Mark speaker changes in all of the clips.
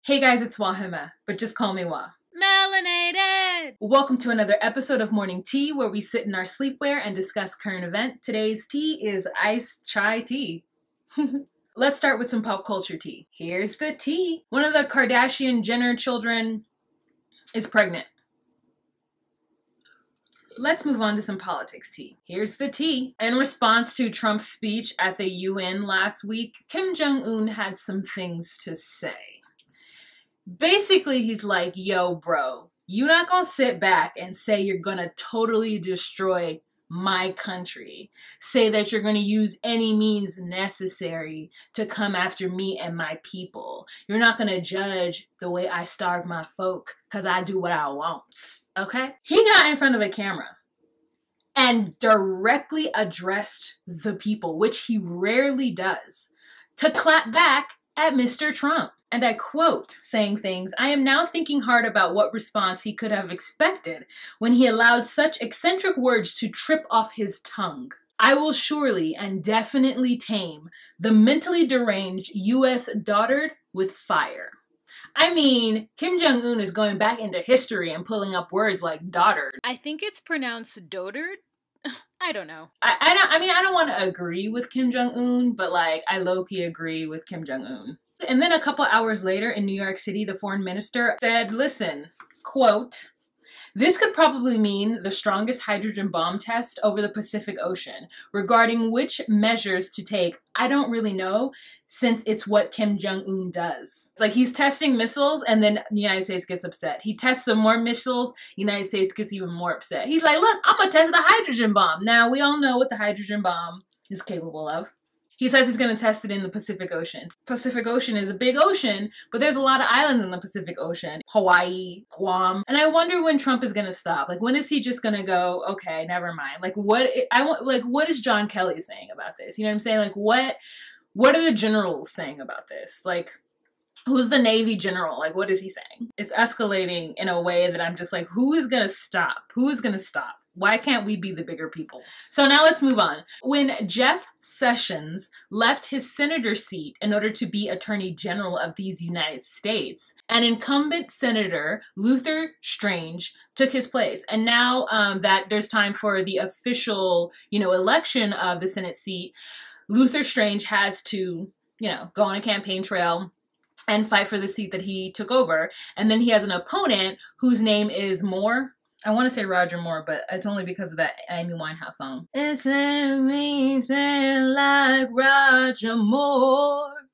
Speaker 1: Hey guys, it's Wahima, but just call me Wah.
Speaker 2: Melanated!
Speaker 1: Welcome to another episode of Morning Tea, where we sit in our sleepwear and discuss current event. Today's tea is iced chai tea. Let's start with some pop culture tea. Here's the tea. One of the Kardashian Jenner children is pregnant. Let's move on to some politics tea. Here's the tea. In response to Trump's speech at the UN last week, Kim Jung Un had some things to say. Basically, he's like, yo, bro, you're not gonna sit back and say you're gonna totally destroy my country. Say that you're gonna use any means necessary to come after me and my people. You're not gonna judge the way I starve my folk because I do what I want, okay? He got in front of a camera and directly addressed the people, which he rarely does, to clap back at Mr. Trump. And I quote, saying things, "I am now thinking hard about what response he could have expected when he allowed such eccentric words to trip off his tongue. I will surely and definitely tame the mentally deranged U.S. Dotard with fire." I mean, Kim Jung Un is going back into history and pulling up words like Dotard.
Speaker 2: I think it's pronounced Dotard. I don't know.
Speaker 1: I don't want to agree with Kim Jung Un, but like, I low-key agree with Kim Jung Un. And then a couple hours later in New York City, the foreign minister said, listen, quote, "This could probably mean the strongest hydrogen bomb test over the Pacific Ocean. Regarding which measures to take, I don't really know, since it's what Kim Jung Un does." It's like he's testing missiles and then the United States gets upset. He tests some more missiles, United States gets even more upset. He's like, look, I'm gonna test the hydrogen bomb. Now, we all know what the hydrogen bomb is capable of. He says he's going to test it in the Pacific Ocean. Pacific Ocean is a big ocean, but there's a lot of islands in the Pacific Ocean. Hawaii, Guam. And I wonder when Trump is going to stop. Like, when is he just going to go, okay, never mind. Like, what is John Kelly saying about this? You know what I'm saying? Like, what are the generals saying about this? Like, who's the Navy general? Like, what is he saying? It's escalating in a way that I'm just like, who is going to stop? Who is going to stop? Why can't we be the bigger people? So now let's move on. When Jeff Sessions left his senator seat in order to be Attorney General of these United States, an incumbent senator, Luther Strange, took his place. And now that there's time for the official, election of the Senate seat, Luther Strange has to, go on a campaign trail and fight for the seat that he took over. And then he has an opponent whose name is Moore. I want to say Roger Moore, but it's only because of that Amy Winehouse song. It's amazing like Roger Moore.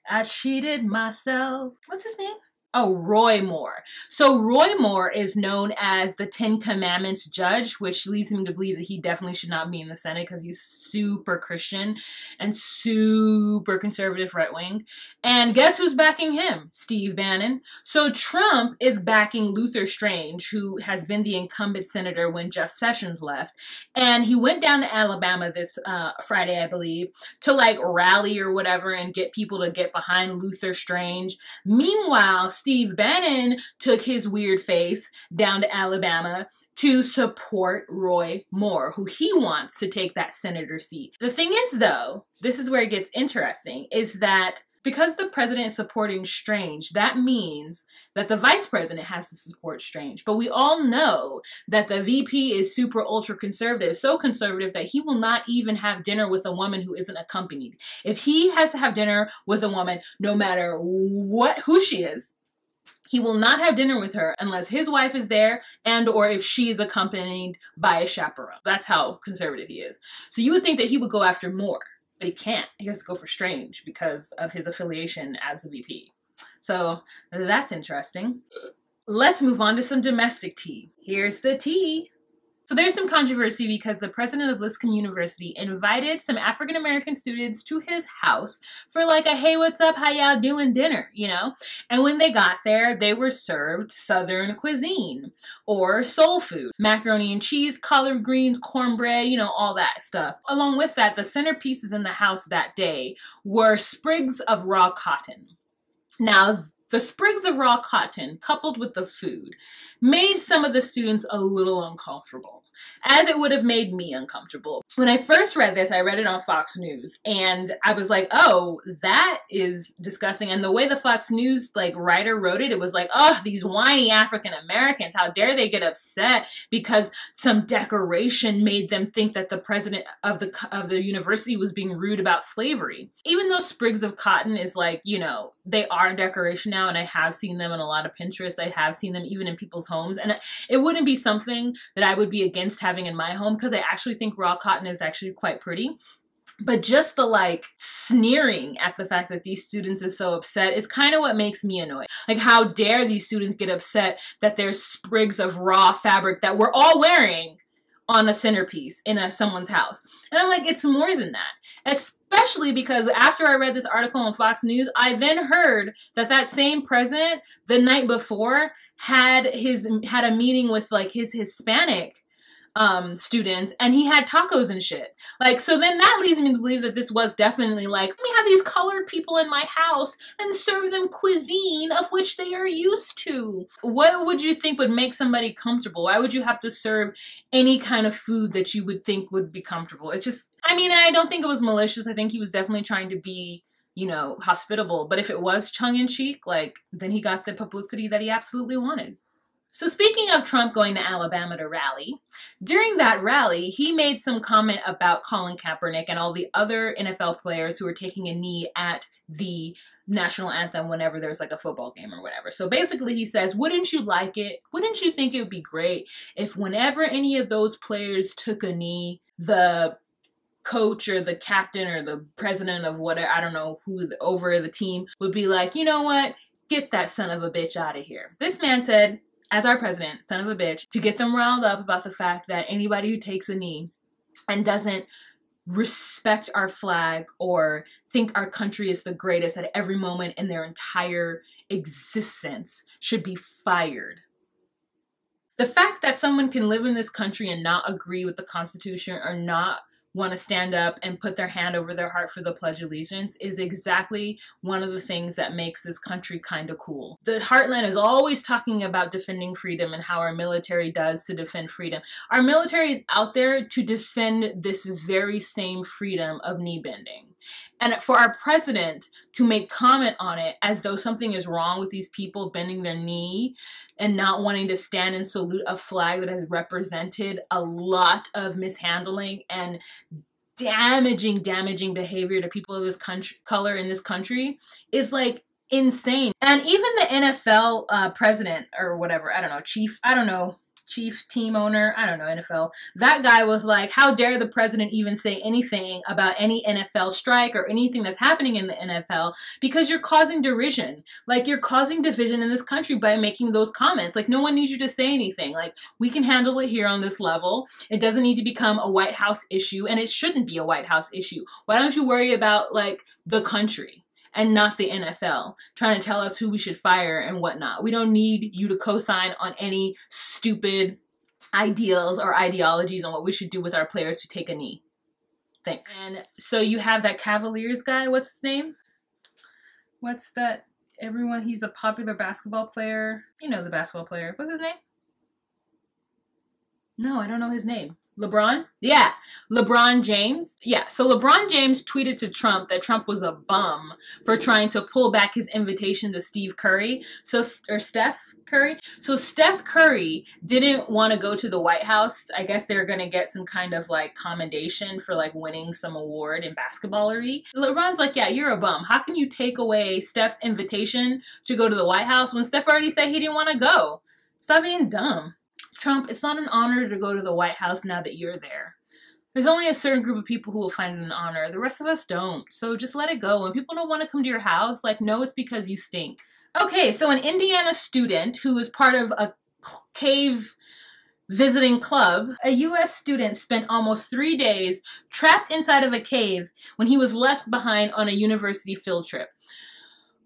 Speaker 1: I cheated myself. What's his name? Oh, Roy Moore. So Roy Moore is known as the Ten Commandments judge, which leads him to believe that he definitely should not be in the Senate because he's super Christian and super conservative right-wing. And guess who's backing him? Steve Bannon. So Trump is backing Luther Strange, who has been the incumbent senator when Jeff Sessions left. And he went down to Alabama this Friday, I believe, to like rally or whatever and get people to get behind Luther Strange. Meanwhile, Steve Bannon took his weird face down to Alabama to support Roy Moore, who he wants to take that senator seat. The thing is, though, this is where it gets interesting, is that because the president is supporting Strange, that means that the vice president has to support Strange. But we all know that the VP is super ultra conservative, so conservative that he will not even have dinner with a woman who isn't accompanied. If he has to have dinner with a woman, no matter who she is, he will not have dinner with her unless his wife is there and or if she is accompanied by a chaperone. That's how conservative he is. So you would think that he would go after Moore, but he can't. He has to go for Strange because of his affiliation as the VP. So that's interesting. Let's move on to some domestic tea. Here's the tea. So there's some controversy because the president of Lipscomb University invited some African-American students to his house for like a, hey, what's up, how y'all doing dinner, And when they got there, they were served Southern cuisine or soul food, macaroni and cheese, collard greens, cornbread, all that stuff. Along with that, the centerpieces in the house that day were sprigs of raw cotton. Now, The sprigs of raw cotton, coupled with the food, made some of the students a little uncomfortable, as it would have made me uncomfortable. When I first read this, I read it on Fox News, and I was like, oh, that is disgusting. And the way the Fox News writer wrote it, it was like, oh, these whiny African Americans, how dare they get upset because some decoration made them think that the president of the university was being rude about slavery. Even though sprigs of cotton is they are decoration now, and I have seen them in a lot of Pinterest. I have seen them even in people's homes, and it wouldn't be something that I would be against having in my home because I actually think raw cotton is actually quite pretty. But just the sneering at the fact that these students is so upset is kind of what makes me annoyed. How dare these students get upset that there's sprigs of raw fabric that we're all wearing on a centerpiece in someone's house. And I'm like, it's more than that. Especially because after I read this article on Fox News, I then heard that that same president the night before had a meeting with his Hispanic students, and he had tacos and shit. So then that leads me to believe that this was definitely let me have these colored people in my house and serve them cuisine of which they are used to. What would you think would make somebody comfortable? Why would you have to serve any kind of food that you would think would be comfortable? It just, I don't think it was malicious. I think he was definitely trying to be, hospitable. But if it was tongue-in-cheek, then he got the publicity that he absolutely wanted. So speaking of Trump going to Alabama to rally, during that rally, he made some comment about Colin Kaepernick and all the other NFL players who were taking a knee at the national anthem whenever there's a football game or whatever. So basically he says, wouldn't you like it? Wouldn't you think it would be great if whenever any of those players took a knee, the coach or the captain or the president of whatever, I don't know who over the team would be like, you know what? Get that son of a bitch out of here. This man said, as our president, son of a bitch, to get them riled up about the fact that anybody who takes a knee and doesn't respect our flag or think our country is the greatest at every moment in their entire existence should be fired. The fact that someone can live in this country and not agree with the Constitution or not want to stand up and put their hand over their heart for the Pledge of Allegiance is exactly one of the things that makes this country kind of cool. The Heartland is always talking about defending freedom and how our military does to defend freedom. Our military is out there to defend this very same freedom of knee bending. And for our president to make comment on it as though something is wrong with these people bending their knee and not wanting to stand and salute a flag that has represented a lot of mishandling and damaging behavior to people of this color in this country is insane. And even the NFL president or whatever, chief team owner, NFL. That guy was like, how dare the president even say anything about any NFL strike or anything that's happening in the NFL because you're causing derision. You're causing division in this country by making those comments. No one needs you to say anything. We can handle it here on this level. It doesn't need to become a White House issue, and it shouldn't be a White House issue. Why don't you worry about the country and not the NFL, trying to tell us who we should fire and whatnot? We don't need you to co-sign on any stupid ideals or ideologies on what we should do with our players who take a knee. Thanks. And so you have that Cavaliers guy, what's his name? What's that? He's a popular basketball player. You know the basketball player. What's his name? No, I don't know his name. LeBron? Yeah, LeBron James. Yeah, so LeBron James tweeted to Trump that Trump was a bum for trying to pull back his invitation to Steph Curry. So Steph Curry didn't want to go to the White House. I guess they're going to get some kind of commendation for winning some award in basketballery. LeBron's like, yeah, you're a bum. How can you take away Steph's invitation to go to the White House when Steph already said he didn't want to go? Stop being dumb. Trump, it's not an honor to go to the White House now that you're there. There's only a certain group of people who will find it an honor. The rest of us don't. So just let it go. When people don't want to come to your house, no, it's because you stink. Okay, so an Indiana student who is part of a cave visiting club, a U.S. student spent almost 3 days trapped inside of a cave when he was left behind on a university field trip.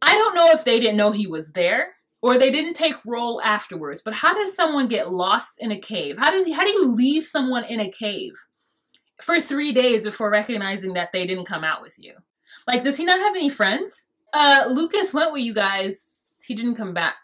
Speaker 1: I don't know if they didn't know he was there, or they didn't take roll afterwards. But how does someone get lost in a cave? How do you leave someone in a cave for 3 days before recognizing that they didn't come out with you? Does he not have any friends? Lucas went with you guys. He didn't come back.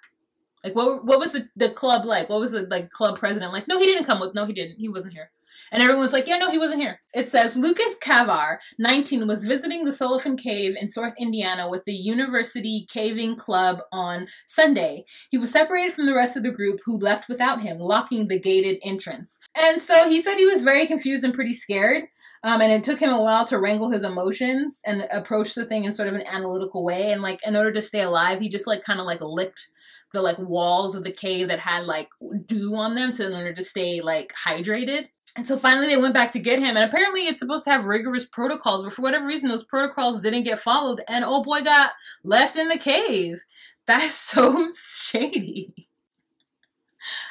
Speaker 1: Like, what was the club like? What was the, like, club president like? No, he didn't come with, no, he didn't. He wasn't here. And everyone's like, yeah, no, he wasn't here. It says, Lucas Cavar, 19, was visiting the Sullivan Cave in South Indiana with the University Caving Club on Sunday. He was separated from the rest of the group, who left without him, locking the gated entrance. And so he said he was very confused and pretty scared. And it took him a while to wrangle his emotions and approach the thing in sort of an analytical way. And, like, in order to stay alive, he just, like, kind of, like, licked the, like, walls of the cave that had, like, dew on them in order to stay, like, hydrated. And so finally they went back to get him, and apparently it's supposed to have rigorous protocols, but for whatever reason those protocols didn't get followed, and old boy got left in the cave. That's so shady.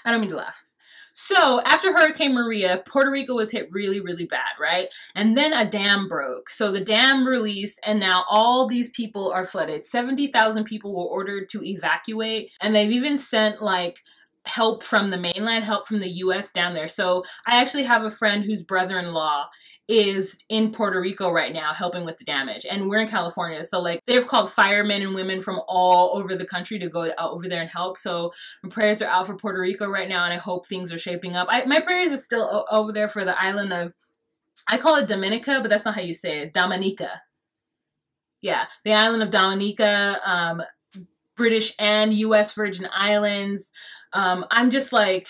Speaker 1: I don't mean to laugh. So after Hurricane Maria, Puerto Rico was hit really, really bad, right? And then a dam broke. So the dam released, and now all these people are flooded. 70,000 people were ordered to evacuate, and they've even sent, like, help from the mainland, help from the US down there. So I actually have a friend whose brother-in-law is in Puerto Rico right now helping with the damage, and we're in California, so, like, they've called firemen and women from all over the country to go over there and help. So my prayers are out for Puerto Rico right now, and I hope things are shaping up. My prayers are still over there for the island of, I call it Dominica, but that's not how you say it. It's Dominica. Yeah, the island of Dominica, British and US Virgin Islands. I'm just like,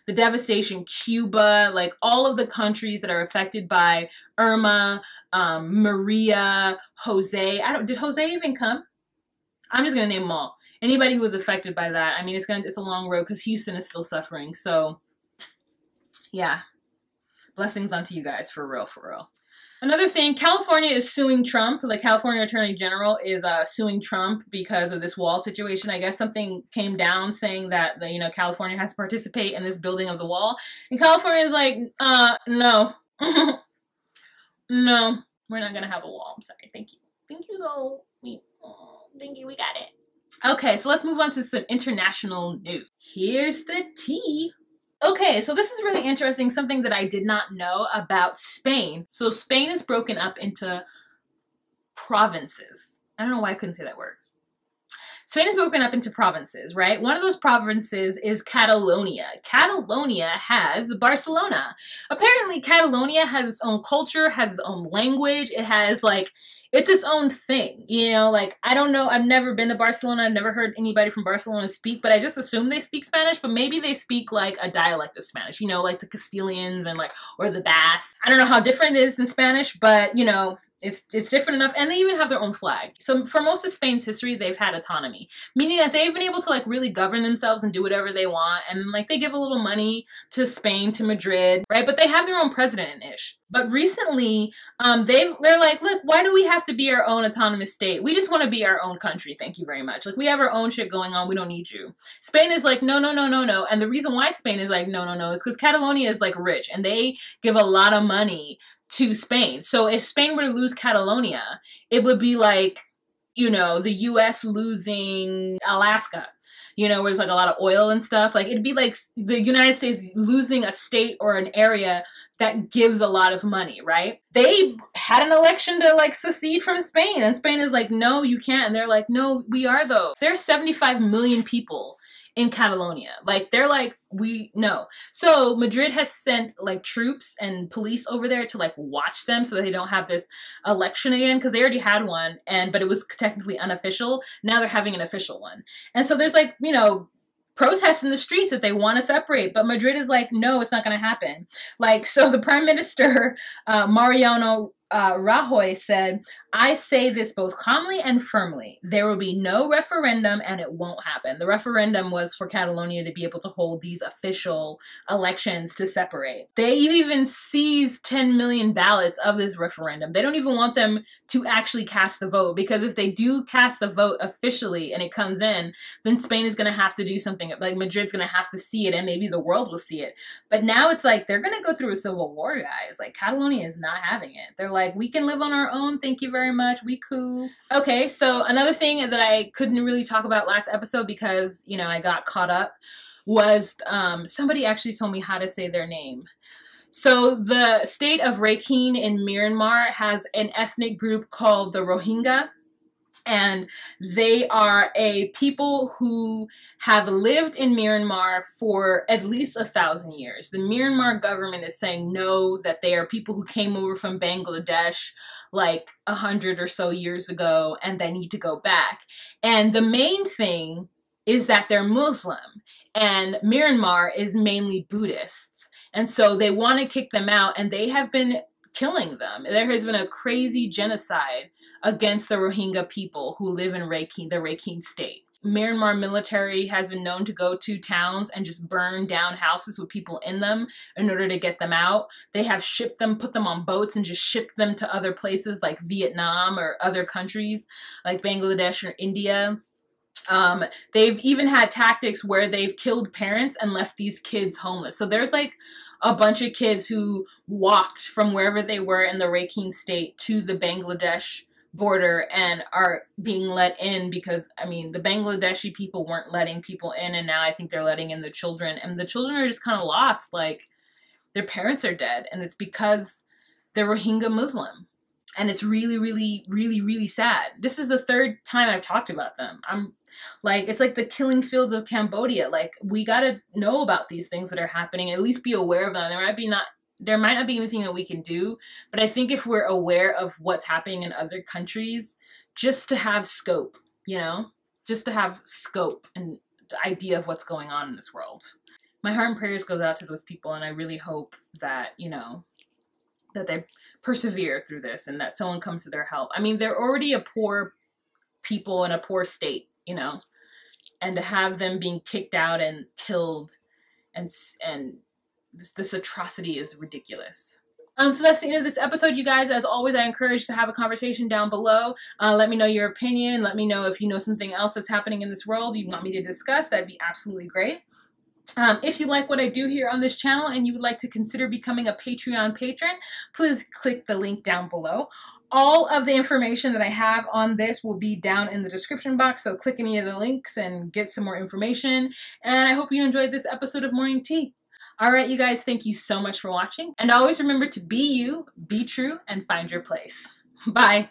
Speaker 1: the devastation, Cuba, like all of the countries that are affected by Irma, Maria, Jose. Did Jose even come? I'm just gonna name them all. Anybody who was affected by that. I mean, it's a long road because Houston is still suffering. So yeah, blessings onto you guys, for real, for real. Another thing, California is suing Trump. The California Attorney General is suing Trump because of this wall situation. I guess something came down saying that, California has to participate in this building of the wall. And California is like, no. No, we're not going to have a wall. I'm sorry. Thank you. Thank you, though. Thank you. We got it. Okay, so let's move on to some international news. Here's the tea. Okay, so this is really interesting, something that I did not know about Spain. So Spain is broken up into provinces. I don't know why I couldn't say that word. Spain is broken up into provinces, right? One of those provinces is Catalonia. Catalonia has Barcelona. Apparently, Catalonia has its own culture, has its own language. It has, like, it's its own thing, like, I don't know. I've never been to Barcelona. I've never heard anybody from Barcelona speak, but I just assume they speak Spanish, but maybe they speak, like, a dialect of Spanish, like the Castilians and, like, or the Basque. I don't know how different it is in Spanish, but, it's different enough, and they even have their own flag. So for most of Spain's history, they've had autonomy, meaning that they've been able to, like, really govern themselves and do whatever they want, and then, like, they give a little money to Spain, to Madrid, right? But they have their own president-ish. But recently, they're like, look, why do we have to be our own autonomous state? We just want to be our own country, thank you very much. Like, we have our own shit going on, we don't need you. Spain is like, no, no, no, no, no. And the reason why Spain is like, no, no, no, is because Catalonia is, like, rich, and they give a lot of money to Spain. So if Spain were to lose Catalonia, it would be like, the US losing Alaska, where there's, like, a lot of oil and stuff. Like, it'd be like the United States losing a state or an area that gives a lot of money, right? They had an election to, like, secede from Spain, and Spain is like, no, you can't. And they're like, no, we are, though. There's 75 million people in Catalonia. Like, they're like, we know. So Madrid has sent, like, troops and police over there to, like, watch them so that they don't have this election again, because they already had one, but it was technically unofficial. Now they're having an official one. And so there's, like, protests in the streets that they want to separate, but Madrid is like, no, it's not going to happen. Like, so the Prime Minister, Mariano Rajoy, said, I say this both calmly and firmly. There will be no referendum, and it won't happen. The referendum was for Catalonia to be able to hold these official elections to separate. They even seized 10 million ballots of this referendum. They don't even want them to actually cast the vote, because if they do cast the vote officially and it comes in, then Spain is going to have to do something. Like, Madrid's going to have to see it, and maybe the world will see it. But now it's like, they're going to go through a civil war, guys. Like, Catalonia is not having it. They're like, we can live on our own. Thank you very much. We cool. Okay, so another thing that I couldn't really talk about last episode because, I got caught up was somebody actually told me how to say their name. So the state of Rakhine in Myanmar has an ethnic group called the Rohingya. And they are a people who have lived in Myanmar for at least 1,000 years. The Myanmar government is saying no, that they are people who came over from Bangladesh like 100 or so years ago and they need to go back. And the main thing is that they're Muslim, and Myanmar is mainly Buddhists. And so they want to kick them out, and they have been killing them. There has been a crazy genocide against the Rohingya people who live in Rakhine, the Rakhine state. Myanmar military has been known to go to towns and just burn down houses with people in them in order to get them out. They have shipped them, put them on boats and just shipped them to other places like Vietnam or other countries like Bangladesh or India. They've even had tactics where they've killed parents and left these kids homeless. So there's like a bunch of kids who walked from wherever they were in the Rakhine state to the Bangladesh border and are being let in because, I mean, the Bangladeshi people weren't letting people in, and now I think they're letting in the children, and the children are just kind of lost. Like, their parents are dead, and it's because they're Rohingya Muslim. And it's really, really, really, really sad. This is the third time I've talked about them. I'm like, it's like the killing fields of Cambodia. Like, we gotta know about these things that are happening, at least be aware of them. There might not be anything that we can do, but I think if we're aware of what's happening in other countries, just to have scope, you know? Just to have scope and the idea of what's going on in this world. My heart and prayers goes out to those people, and I really hope that, you know, that they persevere through this and that someone comes to their help. I mean, they're already a poor people in a poor state, you know, and to have them being kicked out and killed and this atrocity is ridiculous. So that's the end of this episode, you guys. As always, I encourage to have a conversation down below. Let me know your opinion. Let me know if you know something else that's happening in this world you want me to discuss. That'd be absolutely great. If you like what I do here on this channel and you would like to consider becoming a Patreon patron, please click the link down below. All of the information that I have on this will be down in the description box, so click any of the links and get some more information. And I hope you enjoyed this episode of Morning Tea. Alright, you guys, thank you so much for watching. And always remember to be you, be true, and find your place. Bye!